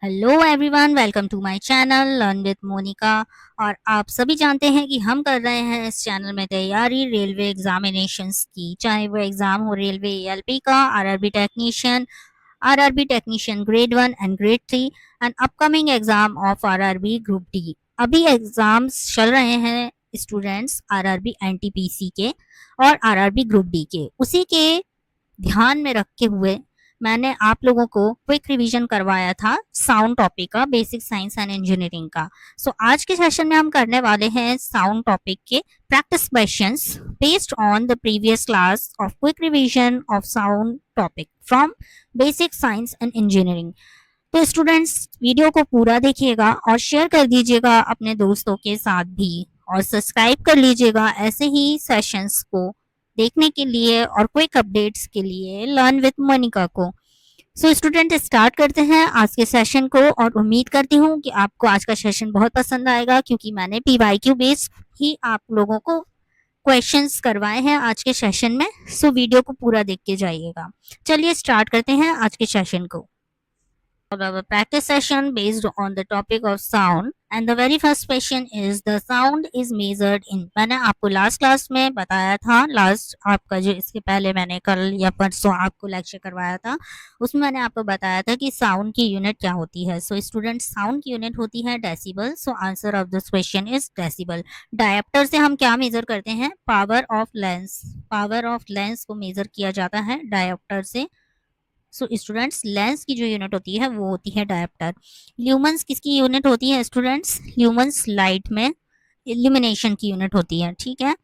Hello everyone, welcome to my channel learn with Monika. और आप सभी जानते हैं कि हम कर रहे हैं इस चैनल में तैयारी रेलवे एग्जामिनेशंस की, चाहे वो एग्ज़ाम हो रेलवे एएलपी का, RRB technician grade 1 and grade 3 and upcoming exam of RRB group D. अभी एग्जाम्स चल रहे हैं स्टूडेंट्स, आरआरबी एनटीपीसी के और आरआरबी ग्रुप डी के। उसी के ध्यान में रखते हुए मैंने आप लोगों को क्विक रिवीजन करवाया था साउंड टॉपिक का, बेसिक साइंस एंड इंजीनियरिंग का। आज के सेशन में हम करने वाले हैं साउंड टॉपिक के practice questions based on the previous class of quick revision of sound topic from basic science and engineering. तो स्टूडेंट्स, वीडियो को पूरा देखिएगा और शेयर कर दीजिएगा अपने दोस्तों के साथ भी, और सब्सक्राइब कर लीजिएगा ऐसे ही सेशंस को देखने के लिए और क्विक अपडेट्स के लिए लर्न विद मोनिका को। स्टूडेंट, स्टार्ट करते हैं आज के सेशन को, और उम्मीद करती हूँ कि आपको आज का सेशन बहुत पसंद आएगा, क्योंकि मैंने पीवाईक्यू बेस्ड ही आप लोगों को क्वेश्चंस करवाए हैं आज के सेशन में। वीडियो को पूरा देख के जाइएगा। चलिए स्टार्ट करते हैं आज के सेशन को। Our practice session based on the topic of sound, and the very first question is the sound is measured in। मैंने आपको लास्ट क्लास में बताया था, लास्ट आपका जो इसके पहले मैंने कल या परसों आपको लेक्चर करवाया था, उसमें मैंने आपको बताया था कि साउंड की यूनिट क्या होती है। स्टूडेंट, साउंड की यूनिट होती है decibel. Answer of this question is decibel. Dioptre से हम क्या मेजर करते हैं? Power of lens. Power of lens को मेजर किया जाता है डायप्टर से। स्टूडेंट्स, लेंस की जो यूनिट होती है वो होती है डायप्टर। ल्यूमेंस किसकी यूनिट होती है स्टूडेंट्स? ल्यूमेंस लाइट में इल्यूमिनेशन की यूनिट होती है, ठीक है।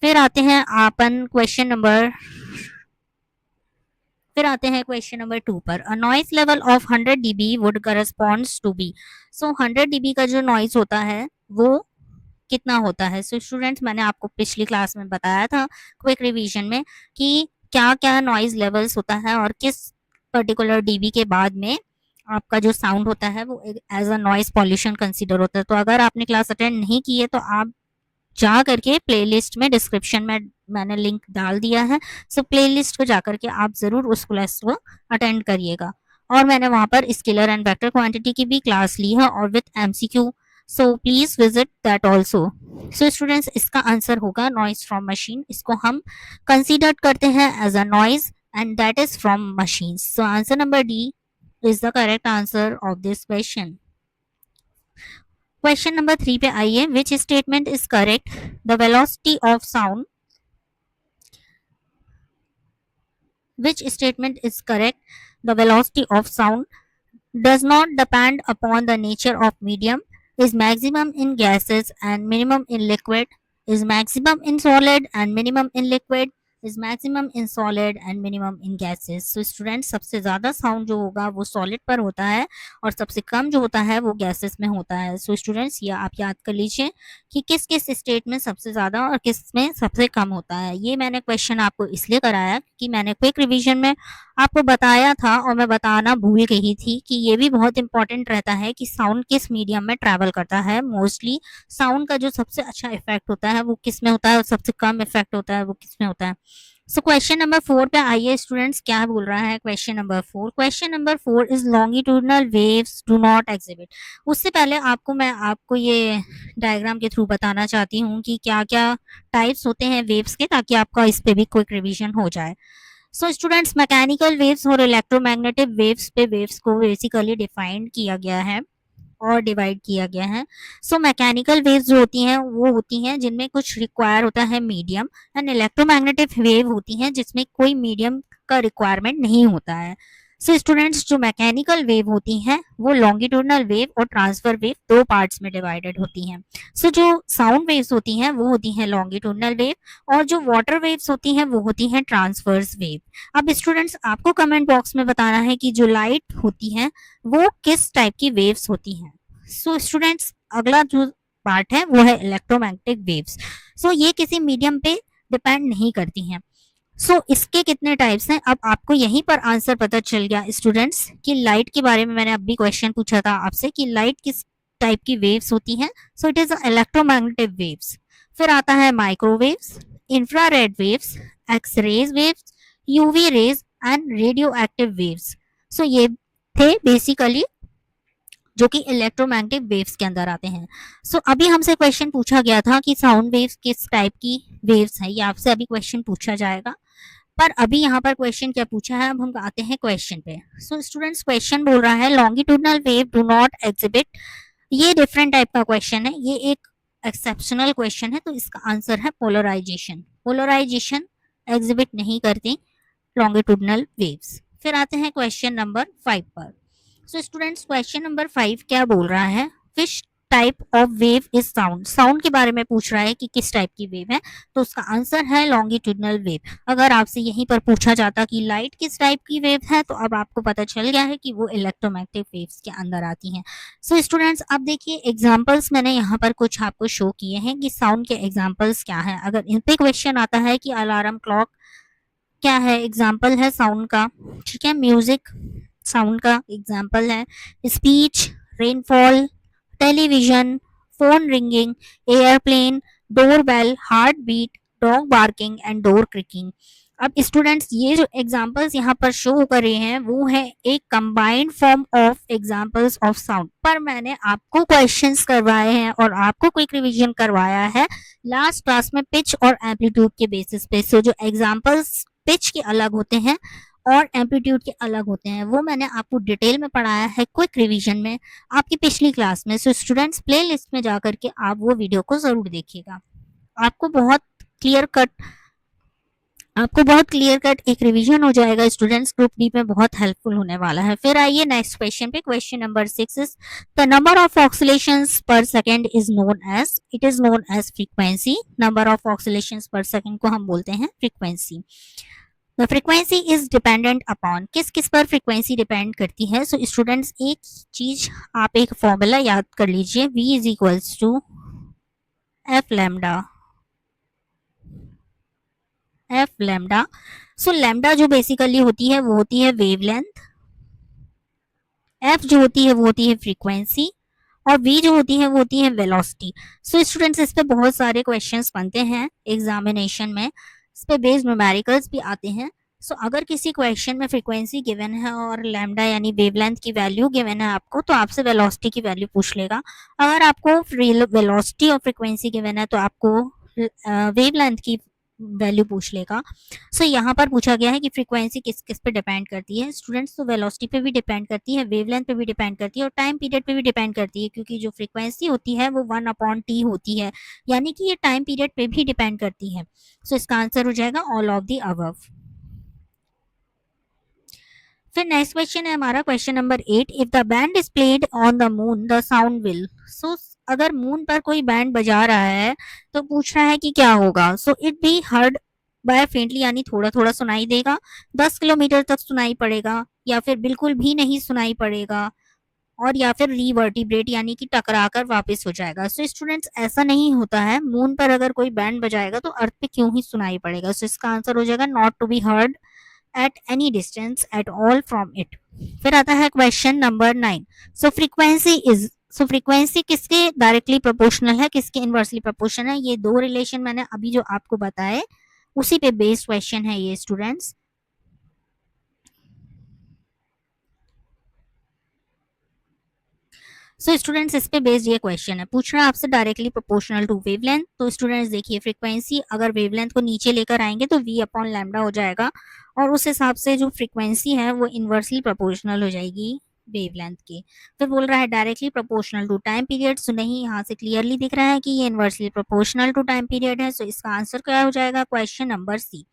फिर आते हैं अपन क्वेश्चन नंबर 2 पर। A noise level of 100 dB would corresponds to B. 100 dB का जो नॉइस होता है वो कितना होता है? स्टूडेंट्स, मैंने आपको पिछली क्लास में बताया था क्विक रिवीजन में कि क्या क्या नॉइज लेवल्स होता है और किस पर्टिकुलर डीबी के बाद में आपका जो साउंड होता है वो as a noise pollution consider होता है। तो अगर आपने क्लास अटेंड नहीं की है तो आप जा करके प्लेलिस्ट में, डिस्क्रिप्शन में मैंने लिंक डाल दिया है। प्लेलिस्ट को जा करके आप जरूर उस क्लास को अटेंड करिएगा। और मैंने वहां पर स्केलर एंड वेक्टर क्वांटिटी की भी क्लास ली है और with MCQ. Please visit that also. Students, इसका आंसर होगा नॉइज फ्रॉम मशीन। इसको हम कंसीडर करते हैं as a noise and that is from machines. Answer number D is the correct answer of this question. Question number 3 पे आइए। Which statement is correct? The velocity of sound, which statement is correct? The velocity of sound does not depend upon the nature of medium, is maximum in gases and minimum in liquid, is maximum in solid and minimum in liquid, is maximum in solid and minimum in gases। Student, सबसे ज़्यादा sound जो होगा वो solid पर होता है और सबसे कम जो होता है वो गैसेस में होता है। स्टूडेंट्स, ये आप याद कर लीजिए कि किस किस स्टेट में सबसे ज़्यादा और किस में सबसे कम होता है। ये मैंने क्वेश्चन आपको इसलिए कराया कि मैंने क्विक रिवीजन में आपको बताया था, और मैं बताना भूल गई थी कि ये भी बहुत इंपॉर्टेंट रहता है कि साउंड किस मीडियम में ट्रैवल करता है। मोस्टली साउंड का जो सबसे अच्छा इफेक्ट होता है वो किस में होता है और सबसे कम इफेक्ट होता है वो किस में होता है। क्वेश्चन नंबर 4 पे आइए स्टूडेंट्स, क्या बोल रहा है question number 4। Question number 4 is longitudinal waves do not exhibit. उससे पहले मैं आपको ये डायग्राम के थ्रू बताना चाहती हूँ कि क्या क्या टाइप्स होते हैं वेव्स के, ताकि आपका इस पे भी क्विक रिवीजन हो जाए। स्टूडेंट्स, मैकेनिकल वेव्स और इलेक्ट्रोमैग्नेटिक वेव्स पे वेव्स को बेसिकली डिफाइंड किया गया है और डिवाइड किया गया है। मैकेनिकल वेव्स जो होती हैं वो होती हैं जिनमें कुछ रिक्वायर होता है मीडियम, एंड इलेक्ट्रोमैग्नेटिक वेव होती हैं जिसमें कोई मीडियम का रिक्वायरमेंट नहीं होता है। स्टूडेंट्स, जो मैकेनिकल वेव होती हैं वो लॉन्गिट्यूडनल वेव और ट्रांसफर वेव दो पार्ट्स में डिवाइडेड होती हैं। जो साउंड वेव्स होती हैं वो होती हैं लॉन्गिट्यूडनल वेव, और जो वाटर वेव्स होती हैं वो होती हैं ट्रांसवर्स वेव। अब स्टूडेंट्स, आपको कमेंट बॉक्स में बताना है कि जो लाइट होती है वो किस टाइप की वेव्स होती हैं। स्टूडेंट्स, अगला जो पार्ट है वो है इलेक्ट्रोमैग्नेटिक वेव्स। ये किसी मीडियम पे डिपेंड नहीं करती हैं। इसके कितने टाइप्स हैं, अब आपको यहीं पर आंसर पता चल गया स्टूडेंट्स कि लाइट के बारे में मैंने अभी क्वेश्चन पूछा था आपसे कि लाइट किस टाइप की वेव्स होती हैं। It is electromagnetic waves. फिर आता है microwaves, infrared waves, X rays waves, UV rays and radio active waves. ये थे बेसिकली जो कि इलेक्ट्रोमैग्नेटिक वेव्स के अंदर आते हैं। सो अभी हमसे क्वेश्चन पूछा गया था कि साउंड वेव्स किस टाइप की वेव्स है, ये आपसे अभी क्वेश्चन पूछा जाएगा। पर अभी यहाँ पर क्वेश्चन क्या पूछा है, अब हम आते हैं क्वेश्चन पे। सो स्टूडेंट्स, क्वेश्चन बोल रहा है longitudinal wave do not exhibit. ये डिफरेंट टाइप का क्वेश्चन है, ये एक एक्सेप्शनल क्वेश्चन है, तो इसका आंसर है पोलराइजेशन। पोलराइजेशन एग्जिबिट नहीं करती लॉन्गिट्यूडनल वेव्स। फिर आते हैं क्वेश्चन नंबर 5 पर। सो स्टूडेंट्स, क्वेश्चन नंबर 5 क्या बोल रहा है, which type of wave is sound. Sound के बारे में पूछ रहा है कि किस टाइप की वेव है, तो उसका आंसर है लॉन्गिट्यूडनल वेव। अगर आपसे यहीं पर पूछा जाता कि लाइट किस टाइप की वेव है, तो अब आपको पता चल गया है कि वो इलेक्ट्रोमैग्नेटिक वेव्स के अंदर आती हैं। सो स्टूडेंट्स, अब देखिए एग्जांपल्स मैंने यहाँ पर कुछ आपको शो किए हैं कि साउंड के एग्जांपल्स क्या हैं। अगर इन पे क्वेश्चन आता है कि अलार्म क्लॉक क्या है, एग्जाम्पल है साउंड का, ठीक है। म्यूजिक साउंड का एग्जाम्पल है। Speech, rainfall, television, phone ringing, airplane, doorbell, heart beat, dog barking and door creaking. अब स्टूडेंट्स, ये जो एग्जांपल्स यहाँ पर शो कर रहे हैं वो है एक combined form of examples of sound. पर मैंने आपको क्वेश्चंस करवाए हैं और आपको क्विक रिवीजन करवाया है लास्ट क्लास में पिच और एम्पलीट्यूड के बेसिस पे। सो जो एग्जांपल्स पिच के अलग होते हैं और एम्पलीट्यूड के अलग होते हैं, वो मैंने आपको डिटेल में पढ़ाया है क्विक रिवीजन में आपकी पिछली क्लास में। सो स्टूडेंट्स, प्ले लिस्ट में जा करके आप वो वीडियो को जरूर देखिएगा। आपको बहुत क्लियर कट एक रिवीजन हो जाएगा स्टूडेंट्स, ग्रुप डी में बहुत हेल्पफुल होने वाला है। फिर आइए नेक्स्ट क्वेश्चन पे। Question number 6 is the number of oscillations per second is known as frequency. Number of oscillations per second को हम बोलते हैं frequency. The frequency is dependent upon, किस किस पर फ्रीक्वेंसी डिपेंड करती है। सो स्टूडेंट्स, एक चीज आप एक फॉर्मूला याद कर लीजिए, v is equals to f lambda. So lambda जो बेसिकली होती है वो होती है वेवलेंथ, एफ जो होती है वो होती है फ्रीक्वेंसी, और v जो होती है वो होती है वेलोसिटी। सो स्टूडेंट्स, इस पे बहुत सारे क्वेश्चंस बनते हैं एग्जामिनेशन में, इस पे बेस्ड न्यूमेरिकल्स भी आते हैं। सो अगर किसी क्वेश्चन में फ्रीक्वेंसी गिवन है और लैम्डा यानी वेवलेंथ की वैल्यू गिवन है आपको, तो आपसे वेलोसिटी की वैल्यू पूछ लेगा। अगर आपको वेलोसिटी और फ्रीक्वेंसी गिवन है तो आपको वेवलेंथ की वैल्यू पूछ लेगा। सो यहाँ पर पूछा गया है कि फ्रीक्वेंसी किस किस पे डिपेंड करती है स्टूडेंट्स, तो वेलोसिटी पे भी डिपेंड करती है, वेवलेंथ पे भी डिपेंड करती है और टाइम पीरियड पे भी डिपेंड करती है, क्योंकि जो फ्रीक्वेंसी होती है वो 1/t होती है, यानी कि ये टाइम पीरियड पे भी डिपेंड करती है। सो इसका आंसर हो जाएगा ऑल ऑफ द अबव। फिर नेक्स्ट क्वेश्चन है हमारा question number 8, if the band is played on the moon the sound will. So अगर मून पर कोई बैंड बजा रहा है तो पूछ रहा है कि क्या होगा। So it be heard by faintly, यानी थोड़ा थोड़ा सुनाई देगा, 10 किलोमीटर तक सुनाई पड़ेगा, या फिर बिल्कुल भी नहीं सुनाई पड़ेगा, और या फिर रिवर्टिब्रेट यानी कि टकरा कर वापस हो जाएगा। सो स्टूडेंट्स, ऐसा नहीं होता है, मून पर अगर कोई बैंड बजाएगा तो अर्थ पे क्यों ही सुनाई पड़ेगा। सो इसका आंसर हो जाएगा not to be heard at any distance at all from it। फिर आता है क्वेश्चन नंबर 9। सो फ्रीक्वेंसी किसके डायरेक्टली प्रोपोर्शनल है, किसके इनवर्सली प्रोपोर्शनल है। ये दो रिलेशन मैंने अभी जो आपको बताए उसी पे बेस्ड क्वेश्चन है ये स्टूडेंट्स। सो स्टूडेंट्स, इस पे बेस्ड ये क्वेश्चन है, पूछ रहा है आपसे डायरेक्टली प्रोपोर्शनल टू वेवलेंथ। तो स्टूडेंट्स देखिए, फ्रीक्वेंसी अगर वेवलेंथ को नीचे लेकर आएंगे तो v अपॉन लैम्डा हो जाएगा, और उस हिसाब से जो फ्रीक्वेंसी है वो इनवर्सली प्रोपोर्शनल हो जाएगी वेवलेंथ के। फिर बोल रहा है directly proportional to time period. So नहीं, यहाँ से क्लियरली दिख रहा है कि ये inversely proportional to time period है। सो इसका आंसर क्या हो जाएगा, क्वेश्चन नंबर सी।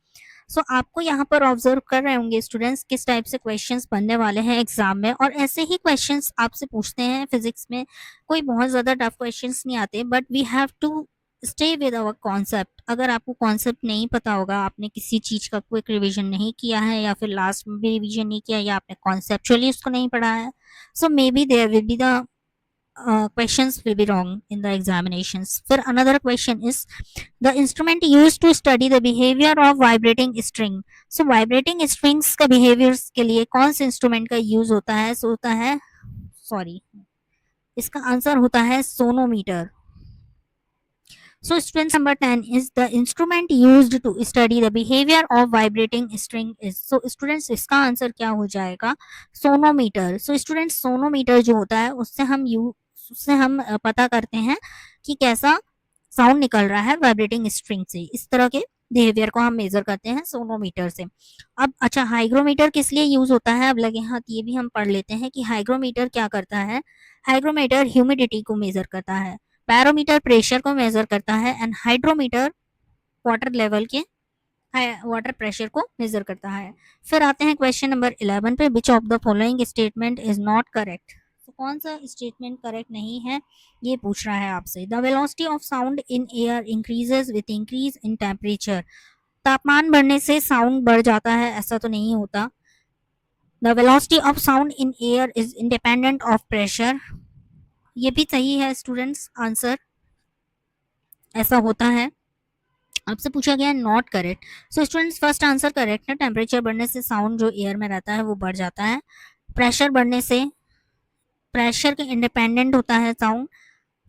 सो आपको यहाँ पर ऑब्जर्व कर रहे होंगे स्टूडेंट्स किस टाइप से क्वेश्चंस बनने वाले हैं एग्जाम में, और ऐसे ही क्वेश्चंस आपसे पूछते हैं फिजिक्स में। कोई बहुत ज्यादा टफ क्वेश्चंस नहीं आते, but we have to stay with our concept. अगर आपको कॉन्सेप्ट नहीं पता होगा, आपने किसी चीज का क्विक रिवीजन नहीं किया है, या फिर लास्ट में भी रिवीजन नहीं किया, या आपने कॉन्सेप्चुअली उसको नहीं पढ़ा है, so maybe there will be the questions will be wrong in the examinations. Then another question is the instrument used to study the behavior of vibrating string. So vibrating strings का behaviors के लिए कौन से instrument का use होता है? So होता है, सॉरी, इसका आंसर होता है sonometer. So students, number 10 is the instrument used to study the behavior of vibrating string is. So students, इसका आंसर क्या हो जाएगा? सोनोमीटर. So students, सोनोमीटर जो होता है उससे हम पता करते हैं कि कैसा साउंड निकल रहा है वाइब्रेटिंग स्ट्रिंग से. इस तरह के बिहेवियर को हम मेजर करते हैं सोनोमीटर से. अब अच्छा, हाइग्रोमीटर किस लिए यूज होता है? अब लगे हाथ ये भी हम पढ़ लेते हैं कि हाइग्रोमीटर क्या करता है. हाइग्रोमीटर ह्यूमिडिटी को मेजर करता है, बैरोमीटर प्रेशर को मेजर करता है एंड हाइड्रोमीटर वाटर लेवल के वाटर प्रेशर को मेजर करता है. फिर आते हैं क्वेश्चन नंबर 11 पे. विच of the following statement is not correct. तो कौन सा स्टेटमेंट करेक्ट नहीं है ये पूछ रहा है आपसे. The velocity of sound in air increases with increase in temperature. तापमान बढ़ने से साउंड बढ़ जाता है, ऐसा तो नहीं होता. The velocity of sound in air is independent of pressure. ये भी सही है स्टूडेंट्स, आंसर ऐसा होता है. आपसे पूछा गया है not correct. So students, first answer correct है. टेम्परेचर बढ़ने से साउंड जो एयर में रहता है वो बढ़ जाता है. प्रेशर बढ़ने से प्रेशर के इंडिपेंडेंट होता है साउंड.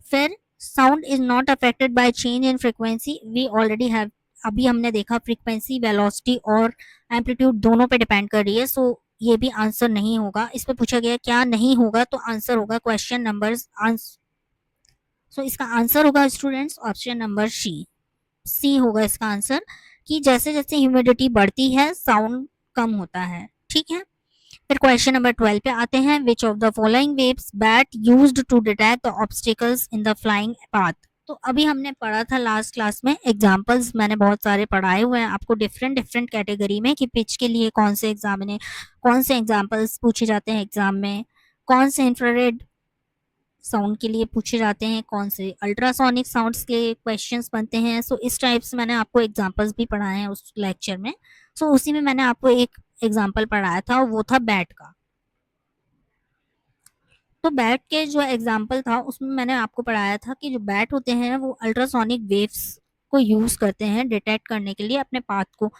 फिर sound is not affected by change in frequency. We already have, अभी हमने देखा फ्रीक्वेंसी वेलोसिटी और एम्पलीट्यूड दोनों पे डिपेंड कर रही है. सो ये भी आंसर नहीं होगा. इस पे पूछा गया क्या नहीं होगा, तो आंसर होगा क्वेश्चन नंबर सो इसका आंसर होगा स्टूडेंट्स ऑप्शन नंबर सी होगा इसका आंसर, कि जैसे जैसे ह्यूमिडिटी बढ़ती है साउंड कम होता है. ठीक है. फिर क्वेश्चन नंबर 12 पे आते हैं. Which of the following waves bat used to detect the obstacles in the flying path. तो अभी हमने पढ़ा था लास्ट क्लास में, एग्जाम्पल्स मैंने बहुत सारे पढ़ाए हुए हैं आपको डिफरेंट डिफरेंट कैटेगरी में, कि पिच के लिए कौन से एग्जाम्पल्स पूछे जाते हैं एग्जाम में, कौन से इंफ्रारेड साउंड के लिए पूछे जाते हैं, कौन से अल्ट्रासोनिक साउंड्स के क्वेश्चंस बनते हैं. सो इस टाइप से मैंने आपको एग्जांपल्स भी पढ़ाए हैं उस लेक्चर में. सो उसी में मैंने आपको एक एग्जांपल पढ़ाया था, वो था बैट का. तो बैट के जो एग्जांपल था उसमें मैंने आपको पढ़ाया था कि जो बैट होते हैं वो अल्ट्रासोनिक वेव्स को यूज करते हैं डिटेक्ट करने के लिए अपने पाथ को.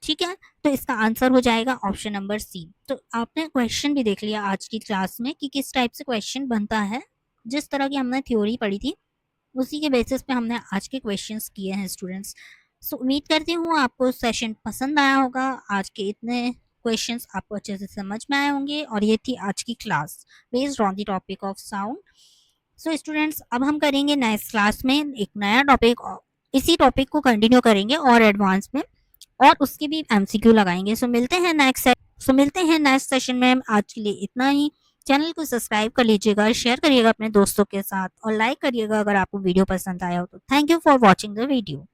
ठीक है. तो इसका आंसर हो जाएगा ऑप्शन नंबर सी. तो आपने क्वेश्चन भी देख लिया आज की क्लास में कि किस टाइप से क्वेश्चन बनता है. जिस तरह की हमने थ्योरी पढ़ी थी उसी के बेसिस पे हमने आज के क्वेश्चंस किए हैं स्टूडेंट्स. सो उम्मीद करती हूँ आपको सेशन पसंद आया होगा. आज के इतने क्वेश्चंस आपको अच्छे से समझ में आए होंगे और ये थी आज की class based on the topic of sound. So students, अब हम करेंगे नेक्स्ट क्लास में एक नया टॉपिक, इसी टॉपिक को कंटिन्यू करेंगे और एडवांस में, और उसके भी एमसीक्यू लगाएंगे. सो मिलते हैं नेक्स्ट सेशन में. आज के लिए इतना ही. चैनल को सब्सक्राइब कर लीजिएगा, शेयर करिएगा अपने दोस्तों के साथ और लाइक करिएगा अगर आपको वीडियो पसंद आया हो तो. Thank you for watching the video.